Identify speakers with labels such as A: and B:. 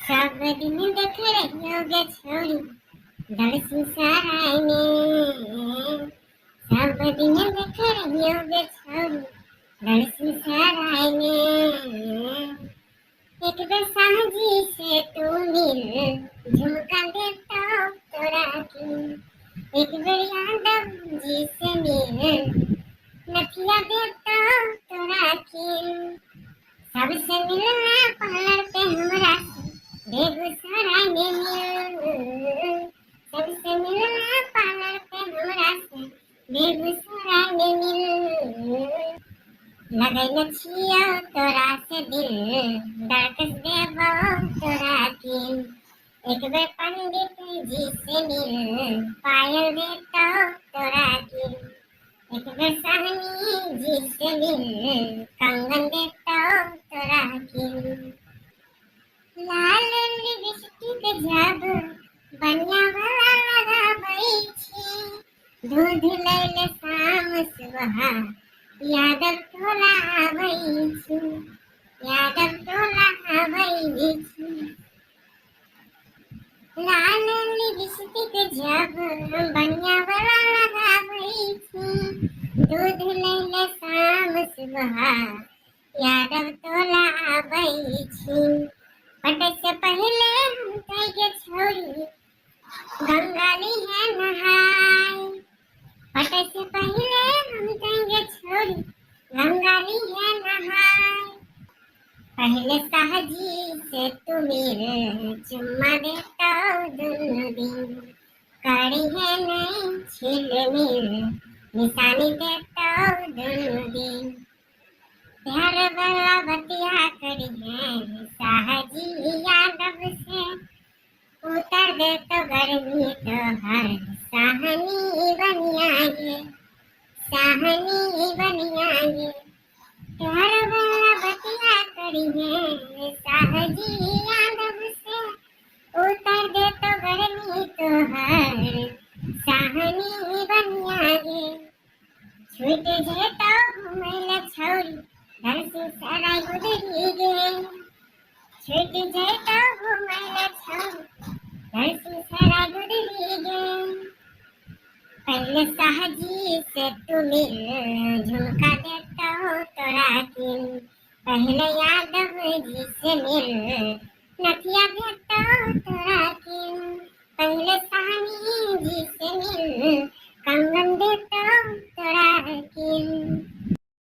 A: सब दिन देख रहियो गे छोरी दर्शन सराय में। सब दिन देख रहियो गे छोरी दर्शन सराय में। एक बेर साँझी से तू मिल झुमका देता तोरा की। एक बेर यादव जी से मिल नथिया देता तोरा की। सबसे मिलना पार्लर पे हमरा से बेगूसराय में मिल। सबसे मिलना पार्लर पे हमरा से बेगूसराय में मिल। लगैले छियो तोरा से दिल दर्कस देबो तोरा की। एक बेर पंडित जी से मिल पायल देता तोरा की। एक बेर साहनी जी से मिल कंगन देता तोरा की। लाल लिपस्टिक जब बनिया वाला लगाबै छी दूध लैले शाम सुबह यादव टोला आबै छी। यादव टोला आबै छी। लाल लिपस्टिक जब बनिया वाला लगाबै छी दूध लैले शाम सुबह यादव टोला आबै छी। पटे से पहले हम कह छोरी गंगाली है नहाय। पटे से पहले हम कह छोरी गंगाली है नहाय। पहले साहजी से तू मेरे चुम्मा देता दोनों दिन। कड़ी है नहीं छिल मेरे निशानी देता दोनों दिन। प्यार वाला बतिया करी है साहजी यादव से उतर दे तो गर्मी तो हर साहनी बनिया गे। साहनी बनिया गे। प्यार वाला बतिया करी है साहजी यादव से उतर दे तो गर्मी तो हर साहनी बनिया गे। छूट जेता घुमैले छोरी दर्शन सराय गुजरी गे। छूट जेता घुमैले छोरी दर्शन सराय गुजरी गे। पहले साहजी से तू मिल झुमका देता तोरा की। पहले यादव जी से मिल नथिया देता तोरा की। पहले साहनी जी से मिल कंगन देता तोरा की।